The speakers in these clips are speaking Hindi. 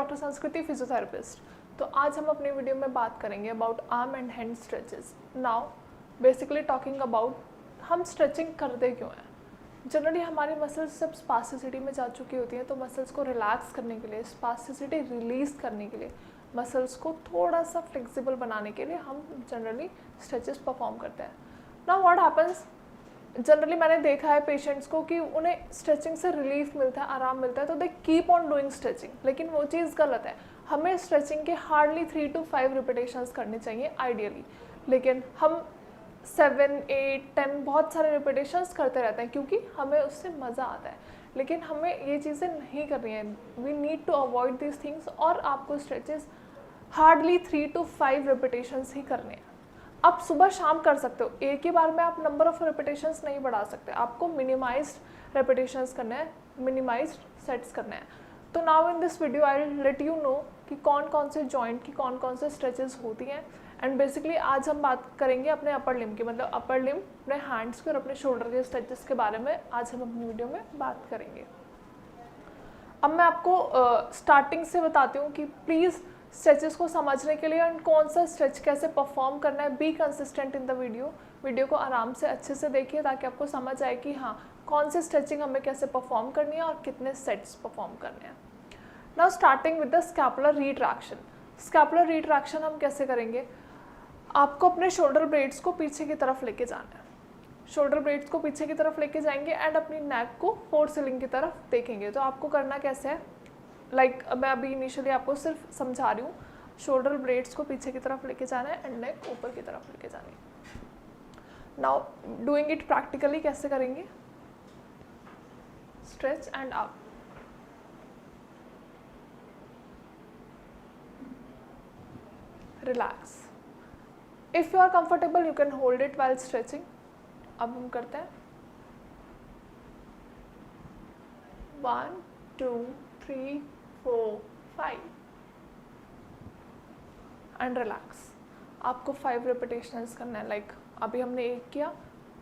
डॉक्टर संस्कृति, फिजियोथेरेपिस्ट। तो आज हम अपनी वीडियो में बात करेंगे about arm and hand stretches. Now basically talking about हम स्ट्रेचिंग करते क्यों हैं। जनरली हमारी मसल्स जब स्पास्टिसिटी में जा चुकी होती हैं तो मसल्स को रिलैक्स करने के लिए, स्पास्टिसिटी रिलीज करने के लिए, मसल्स को थोड़ा सा फ्लेक्सिबल बनाने के लिए हम जनरली स्ट्रेचेस परफॉर्म करते हैं। नाउ व्हाट हैपन्स, जनरली मैंने देखा है पेशेंट्स को कि उन्हें स्ट्रेचिंग से रिलीफ मिलता है, आराम मिलता है, तो they keep on doing stretching. लेकिन वो चीज़ गलत है। हमें स्ट्रेचिंग के हार्डली 3 to 5 रिपीटेशंस करने चाहिए आइडियली, लेकिन हम 7, 8, 10 बहुत सारे रिपीटेशंस करते रहते हैं क्योंकि हमें उससे मज़ा आता है। लेकिन हमें ये चीज़ें नहीं करनी है। We need to avoid this things. और आपको स्ट्रेचेस हार्डली 3 to 5 रिपीटेशंस ही करने हैं। आप सुबह शाम कर सकते हो, एक ही बार में आप नंबर ऑफ रिपीटेशंस नहीं बढ़ा सकते। आपको मिनिमाइज्ड रिपीटेशंस करना है, मिनिमाइज्ड सेट्स करना है। तो now in this video I will let you know कि कौन कौन से जॉइंट की कौन कौन से स्ट्रेचेस होती हैं। एंड बेसिकली आज हम बात करेंगे अपने अपर लिम्ब की, मतलब अपर लिम्ब, अपने हैंड्स के और अपने शोल्डर के स्ट्रेचेस के बारे में आज हम अपनी वीडियो में बात करेंगे। अब मैं आपको स्टार्टिंग से बताती हूँ कि प्लीज़ स्ट्रेचेस को समझने के लिए एंड कौन सा स्ट्रेच कैसे परफॉर्म करना है, be consistent in the video को आराम से अच्छे से देखिए ताकि आपको समझ आए कि हाँ कौन सी स्ट्रेचिंग हमें कैसे परफॉर्म करनी है और कितने सेट्स परफॉर्म करने हैं। Now starting with the scapular retraction. Scapular retraction हम कैसे करेंगे, आपको अपने शोल्डर ब्लेड्स को पीछे की तरफ लेके जाना है। शोल्डर ब्लेड्स को पीछे की तरफ लेके जाएंगे एंड अपनी नेक को 4 सीलिंग की तरफ देखेंगे। तो आपको करना कैसे है, मैं अभी इनिशियली आपको सिर्फ समझा रही हूँ। शोल्डर ब्लेड्स को पीछे की तरफ लेके जाना है एंड नेक ऊपर की तरफ लेके जानी है। नाउ डूइंग इट प्रैक्टिकली कैसे करेंगे, stretch and up, relax. If you are comfortable you can hold it while stretching. अब हम करते हैं 1, 2, 3, 4, 5 एंड रिलैक्स। आपको 5 रिपीटेशंस करना है। लाइक अभी हमने 1 किया,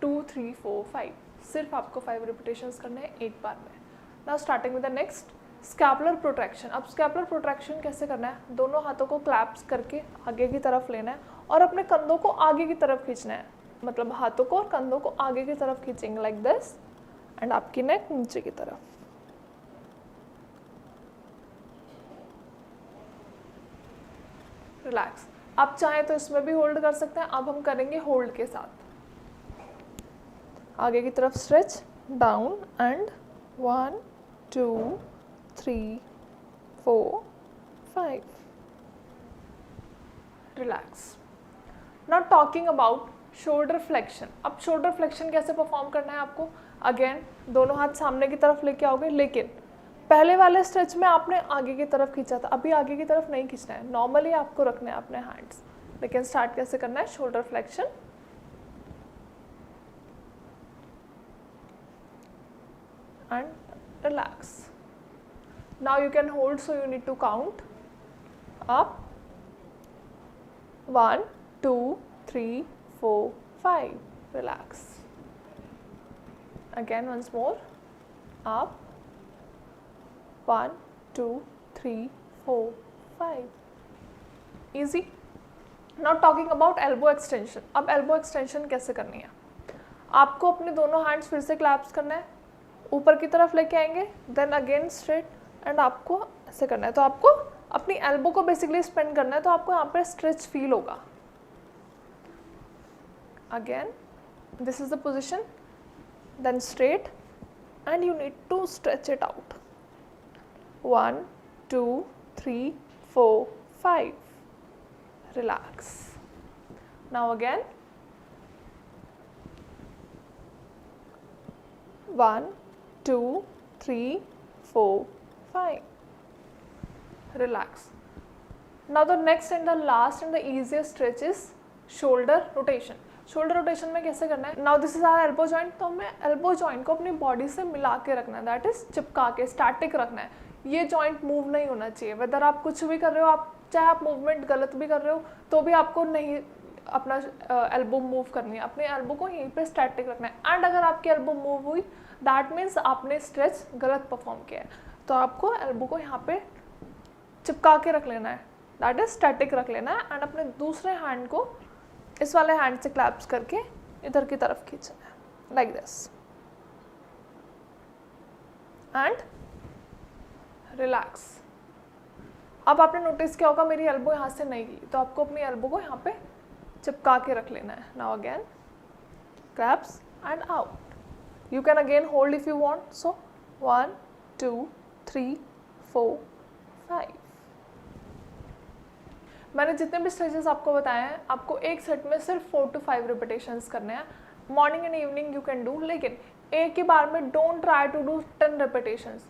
2, 3, 4, 5, सिर्फ आपको 5 रिपीटेशंस करने हैं एक बार में। Now starting with the next scapular protraction. अब स्कैपुलर प्रोट्रैक्शन कैसे करना है, दोनों हाथों को क्लैप्स करके आगे की तरफ लेना है और अपने कंधों को आगे की तरफ खींचना है। मतलब हाथों को और कंधों को आगे की तरफ खींचेंगे लाइक दिस एंड आपकी नेक नीचे की तरफ। रिलैक्स। आप चाहें तो इसमें भी होल्ड कर सकते हैं। अब हम करेंगे होल्ड के साथ, आगे की तरफ stretch down and 1, 2, 3, 4, 5 relax. Now talking about shoulder flexion. अब शोल्डर फ्लेक्शन कैसे परफॉर्म करना है आपको, अगेन दोनों हाथ सामने की तरफ लेके आओगे, लेकिन पहले वाले स्ट्रेच में आपने आगे की तरफ खींचा था, अभी आगे की तरफ नहीं खींचना है। नॉर्मली आपको रखना है अपने हैंड्स, लेकिन स्टार्ट कैसे करना है, shoulder flexion and relax. Now you can hold, so you need to count up 1, 2, 3, 4, 5 relax. Again once more, up 1, 2, 3, 4, 5 easy. Now talking about elbow extension. अब elbow extension कैसे करनी है, आपको अपने दोनों हैंड्स फिर से क्लैप्स करना है, ऊपर की तरफ लेके आएंगे, देन अगेन स्ट्रेट एंड आपको ऐसे करना है। तो आपको अपनी एल्बो को बेसिकली स्पेंड करना है, तो आपको यहाँ पे स्ट्रेच फील होगा। Again this is the position, then straight and you need to stretch it out. 1, 2, 3, 4, 5 relax. Now again 1, 2, 3, 4, 5 relax. Now the next and the last and the easiest stretch is shoulder rotation. Shoulder rotation में कैसे करना है, now this is our elbow joint. तो हमें एल्बो जॉइंट को अपनी बॉडी से मिला के रखना है, दैट इज चिपका के, स्टैटिक रखना है। ये जॉइंट मूव नहीं होना चाहिए, वेदर आप कुछ भी कर रहे हो, आप चाहे आप मूवमेंट गलत भी कर रहे हो तो भी आपको नहीं अपना एल्बो मूव करनी है, अपने एल्बो को यहीं पे स्टैटिक रखना है। एंड अगर आपकी एल्बो मूव हुई दैट मीन्स आपने स्ट्रेच गलत परफॉर्म किया है, तो आपको एल्बो को यहाँ पे चिपका के रख लेना है, दैट इज स्टैटिक रख लेना है, एंड अपने दूसरे हैंड को इस वाले हैंड से क्लैप्स करके इधर की तरफ खींचना है लाइक दिस एंड रिलैक्स। अब आपने नोटिस किया होगा मेरी एल्बो यहाँ से नहीं गई, तो आपको अपनी एल्बो को यहाँ पे चिपका के रख लेना है। Now again claps and out, you can again hold if you want. So 1 2 3 4 5। मैंने जितने भी स्ट्रेचेस आपको बताए हैं, आपको एक सेट में सिर्फ 4 to 5 रिपीटेशंस करने हैं। Morning and evening you can do, लेकिन एक ही बार में don't try to do 10 repetitions,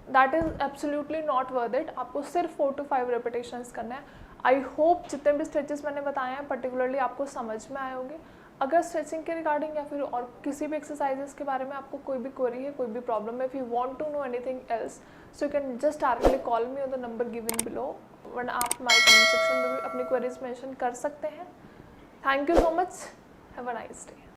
that is absolutely not worth it. आपको सिर्फ 4 to 5 रिपीटेशंस करने हैं। आई होप जितने भी स्ट्रेचेस मैंने बताए हैं पर्टिकुलरली आपको समझ में आए होंगे। अगर स्ट्रेचिंग के रिगार्डिंग या फिर और किसी भी एक्सरसाइजेस के बारे में आपको कोई भी क्वेरी है, कोई भी प्रॉब्लम है, if you want to know anything else, so you can just directly call me on the number given below, वरना आप हमारे कमेंट सेक्शन में भी अपनी क्वेरीज मेंशन कर सकते हैं। Thank you so much, have a nice day.